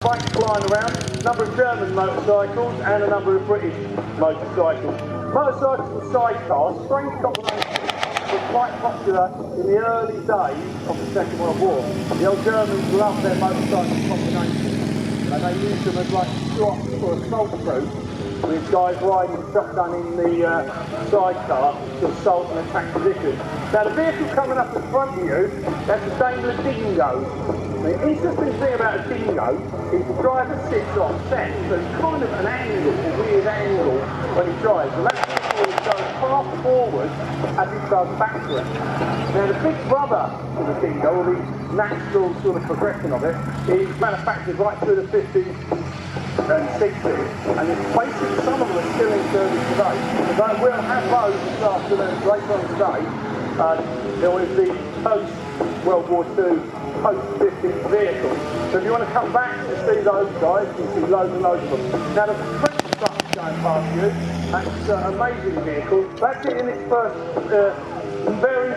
Bikes flying around, a number of German motorcycles and a number of British motorcycles. Motorcycles and sidecars, strange combination, were quite popular in the early days of the Second World War. The old Germans loved their motorcycle combinations and they used them as like slots for assault troops, with guys riding shotgun in the sidecar to assault and attack positions. Now the vehicle coming up in front of you, that's a Daimler Dingo. The interesting thing about a Dingo is the driver sits offset, so it's kind of an angle, a weird angle when he drives. And that vehicle goes far forward as it does backwards. Now the big brother of the Dingo, or the natural sort of progression of it, is manufactured right through the 50s and 60s, and it's basically, some of them are still in service today. But we'll have those this afternoon, later on today. There was the post-World War II, post-50s vehicles. So if you want to come back and see those guys, you can see loads and loads of them. Now the French truck going past you, that's an amazing vehicle. That's it in its first,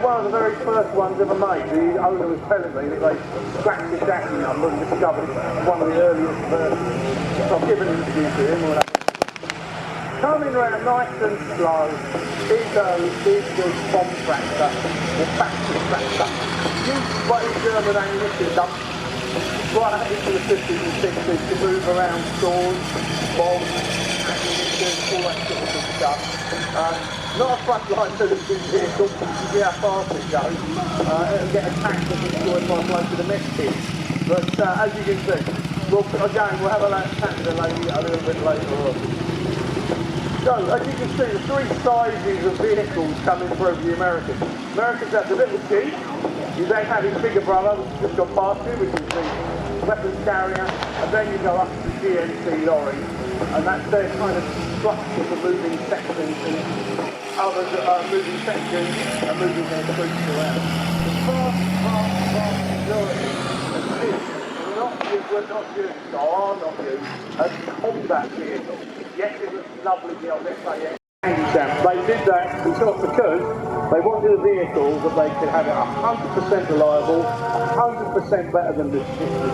one of the very first ones ever made. The owner was telling me that they scratched the chassis number and discovered it's one of the earliest versions. So I've given an interview to him. Coming around nice and slow is the bomb tractor, or factory tractor. Used by German ammunition dumps right out into the 50s and 60s to move around stores, bombs, ammunition, all that sort of good stuff. Not a frontline military vehicle, you can see how fast it goes. It'll get attacked and destroyed by most of the mess kits. But as you can see, we'll have a chat with the lady a little bit later on. So, as you can see, the three sizes of vehicles coming through the Americans. Americans have the little Jeep, you then have his bigger brother, which has just gone past you, which is the weapons carrier, and then you go up to the GMC lorry, and that's their kind of structure for moving sections, and others are moving sections and moving their troops around. The vast majority of this were not used, or are not used, as combat vehicles. Yes, it was lovely, the old SAS. They did that because they wanted a vehicle that they could have it 100% reliable, 100% better than the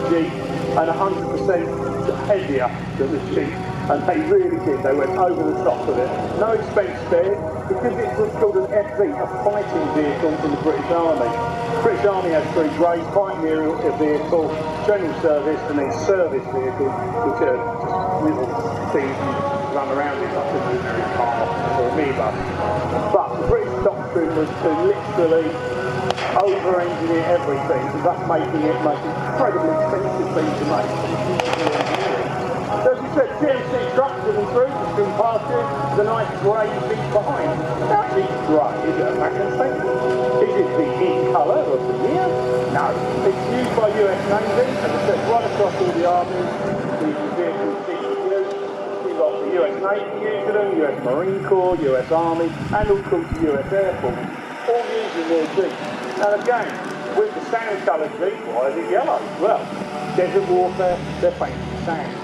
Jeep, and 100% heavier than the Jeep. And they really did. They went over the top of it. No expense spared, because it was called an FV, a fighting vehicle in the British Army. The British Army has three grades: pioneer vehicle, general service, and then service vehicle, which are just little things you run around in like an ordinary car or a minibus. But the British doctrine was to literally over-engineer everything, and thus making it most incredibly expensive thing to make. So as you said, GMC trucks coming through, just going past you, the nice grey Jeep behind. Now Jeep grey, is it a fashion thing? Is it the in colour of the year? No, it's used by US Navy, as I said, right across all the armies. These vehicles we've got the US Navy using them, US Marine Corps, US Army, and all sorts of US Air Force, all using their Jeep. And again, with the sand coloured Jeep, why is it yellow? Well, desert warfare, they're painted sand.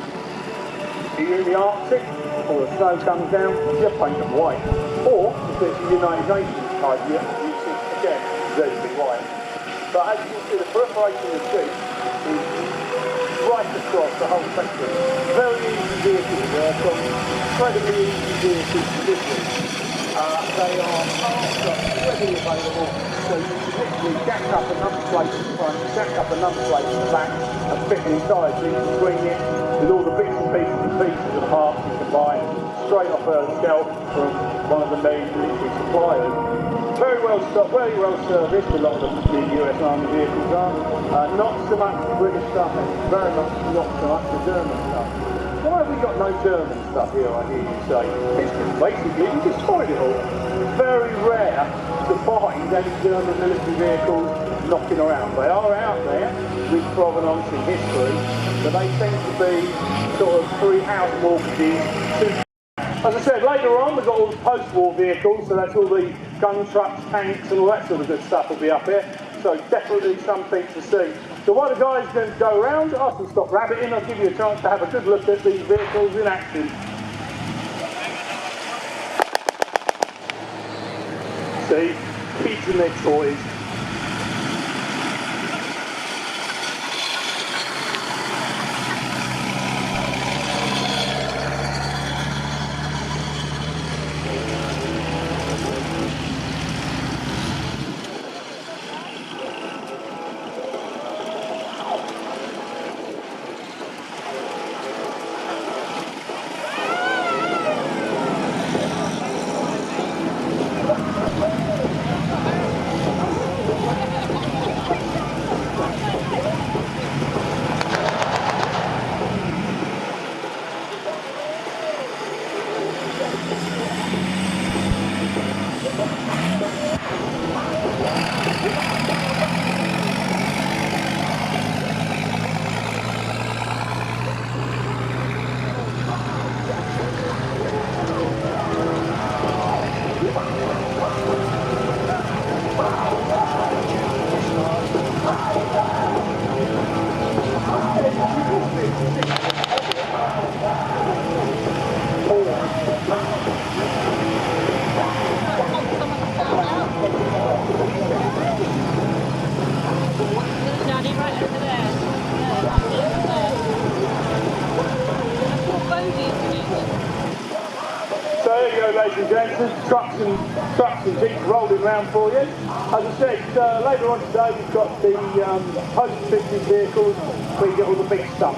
If you're in the Arctic, or the snow comes down, you paint them white. Or, if it's the United Nations type, you see, again, virtually white. But as you can see, the proliferation of Jeep is right across the whole spectrum. Very easy vehicles to work on, incredibly easy vehicles to live with. They are readily available, so you can literally jack up a number plate in front, jack up a number plate in the back, and fit it inside, so you can swing it with all the bits and pieces of parts you can buy straight off a shelf from one of the main military suppliers. Very well stocked, very well serviced, a lot of the US Army vehicles are. Not so much the British stuff, and very much not so much the German stuff. Why have we got no German stuff here, I hear you say? It's because basically we destroyed it all. It's very rare to find any German military vehicles knocking around. They are out there with provenance in history, but they tend to be sort of three house mortgages. As I said, later on we've got all the post-war vehicles, so that's all the gun trucks, tanks and all that sort of good stuff will be up here. So definitely something to see. So while the guys then go around, I can stop rabbiting, I'll give you a chance to have a good look at these vehicles in action. See, kids and their toys. go, ladies and gentlemen. Trucks and jeeps rolling around for you. As I said, later on today we've got the post-50 vehicles where you get all the big stuff.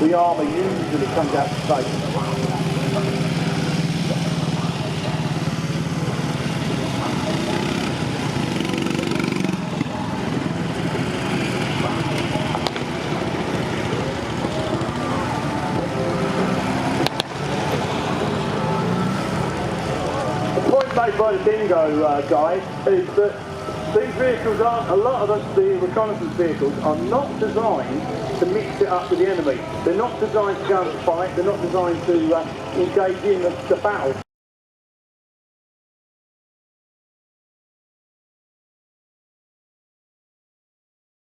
The armour usually comes out to space. Made by the Dingo guys is that these vehicles aren't, a lot of the reconnaissance vehicles are not designed to mix it up with the enemy. They're not designed to go and fight, they're not designed to engage in the battle.